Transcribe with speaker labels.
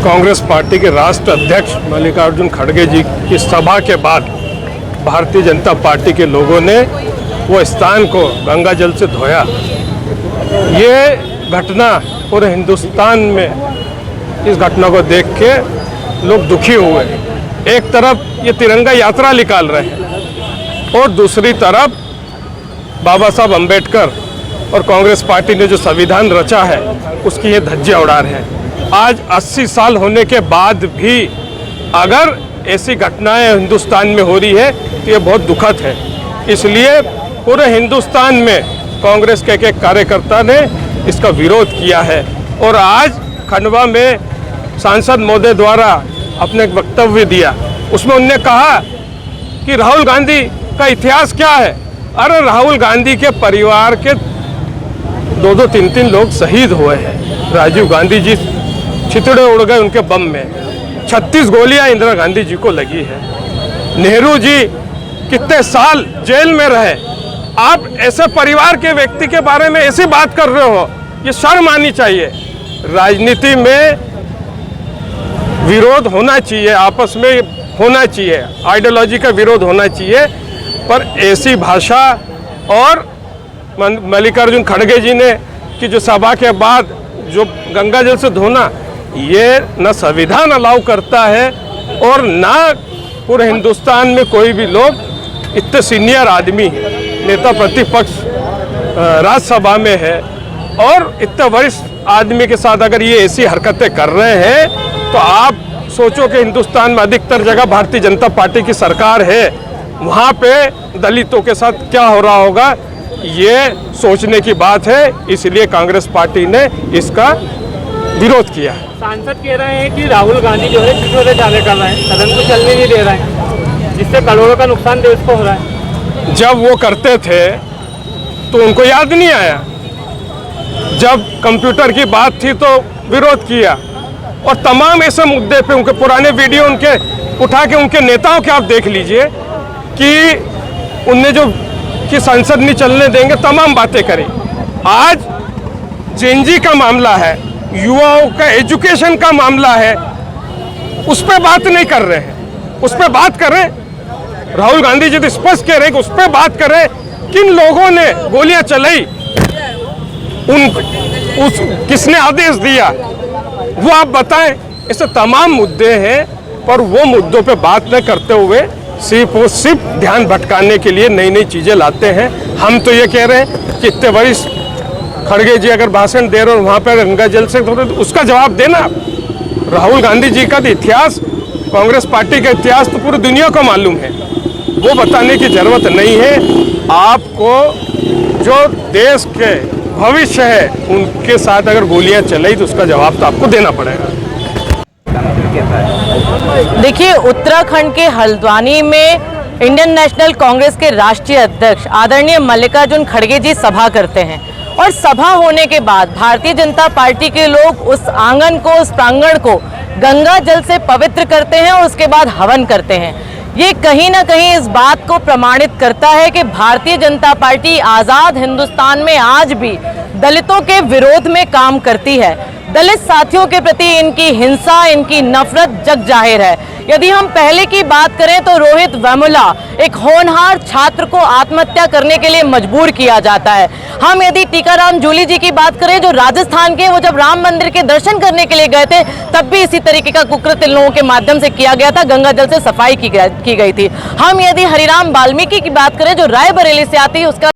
Speaker 1: Congress party के राष्ट्र अध्यक्ष मल्लिकार्जुन खड़गे जी की सभा के बाद भारतीय जनता पार्टी के लोगों ने वो स्थान को गंगा जल से धोया। ये घटना पूरे हिंदुस्तान में इस घटना को देख के लोग दुखी हुए। एक तरफ ये तिरंगा यात्रा निकाल रहे हैं और दूसरी तरफ बाबा साहब अम्बेडकर और कांग्रेस पार्टी ने जो संविधान रचा है उसकी ये धज्जियां उड़ा रहे हैं। आज 80 साल होने के बाद भी अगर ऐसी घटनाएं हिंदुस्तान में हो रही है तो ये बहुत दुखद है। इसलिए पूरे हिंदुस्तान में कांग्रेस के एक कार्यकर्ता ने इसका विरोध किया है और आज खंडवा में सांसद महोदय द्वारा अपने एक वक्तव्य दिया। उसमें उन्होंने कहा कि राहुल गांधी का इतिहास क्या है। अरे राहुल गांधी के परिवार के 2-2, 3-3 लोग शहीद हुए हैं। राजीव गांधी जी छितड़े उड़ गए उनके बम में। 36 गोलियां इंदिरा गांधी जी को लगी है। नेहरू जी कितने साल जेल में रहे। आप ऐसे परिवार के व्यक्ति के बारे में ऐसी बात कर रहे हो, ये शर्म आनी चाहिए। राजनीति में विरोध होना चाहिए, आपस में होना चाहिए, आइडियोलॉजी का विरोध होना चाहिए, पर ऐसी भाषा और मल्लिकार्जुन खड़गे जी ने कि जो सभा के बाद जो गंगा जल से धोना, ये न संविधान अलाउ करता है और ना पूरे हिंदुस्तान में कोई भी लोग इतने सीनियर आदमी नेता प्रतिपक्ष राज्यसभा में है और इतने वरिष्ठ आदमी के साथ अगर ये ऐसी हरकतें कर रहे हैं तो आप सोचो कि हिंदुस्तान में अधिकतर जगह भारतीय जनता पार्टी की सरकार है, वहाँ पे दलितों के साथ क्या हो रहा होगा, ये सोचने की बात है। इसलिए कांग्रेस पार्टी ने इसका विरोध किया है।
Speaker 2: सांसद कह रहे हैं कि राहुल गांधी जो है पिछड़े जाने कर रहे हैं, सदन को चलने नहीं दे रहे हैं, जिससे करोड़ों का नुकसान देश को हो रहा है।
Speaker 1: जब वो करते थे तो उनको याद नहीं आया। जब कंप्यूटर की बात थी तो विरोध किया और तमाम ऐसे मुद्दे पे उनके पुराने वीडियो उनके उठा के उनके नेताओं के आप देख लीजिए कि उनने जो कि संसद नहीं चलने देंगे, तमाम बातें करी। आज जेएनजी का मामला है, युवाओं का एजुकेशन का मामला है, उस पर बात नहीं कर रहे हैं। उस पर बात करें। राहुल गांधी जी तो स्पष्ट कह रहे हैं कि उस पर बात करें। किन लोगों ने गोलियां चलाई, किसने आदेश दिया, वो आप बताएं। ऐसे तमाम मुद्दे हैं, पर वो मुद्दों पे बात न करते हुए सिर्फ ध्यान भटकाने के लिए नई नई चीज़ें लाते हैं। हम तो ये कह रहे हैं कि इतने वरिष्ठ खड़गे जी अगर भाषण दे रहे हो वहाँ पर गंगा जल से तो उसका जवाब देना। राहुल गांधी जी का इतिहास, कांग्रेस पार्टी का इतिहास तो पूरी दुनिया को मालूम है, वो बताने की ज़रूरत नहीं है। आपको जो देश के भविष्य है उनके साथ अगर गोलियां चलाई तो उसका जवाब तो आपको देना पड़ेगा।
Speaker 3: देखिए, उत्तराखंड के हल्द्वानी में इंडियन नेशनल कांग्रेस के राष्ट्रीय अध्यक्ष आदरणीय मल्लिकार्जुन खड़गे जी सभा करते हैं और सभा होने के बाद भारतीय जनता पार्टी के लोग उस आंगन को, उस प्रांगण को गंगा जल से पवित्र करते हैं और उसके बाद हवन करते हैं। ये कहीं ना कहीं इस बात को प्रमाणित करता है कि भारतीय जनता पार्टी आज़ाद हिंदुस्तान में आज भी दलितों के विरोध में काम करती है। दलित साथियों के प्रति इनकी हिंसा, इनकी नफरत जग जाहिर है। यदि हम पहले की बात करें तो रोहित वेमुला, एक होनहार छात्र को आत्महत्या करने के लिए मजबूर किया जाता है। हम यदि टीकाराम जूली जी की बात करें जो राजस्थान के, वो जब राम मंदिर के दर्शन करने के लिए गए थे तब भी इसी तरीके का कुकृत्य लोगों के माध्यम से किया गया था, गंगा जल से सफाई की गई थी। हम यदि हरिराम वाल्मीकि की बात करें जो रायबरेली से आती है, उसका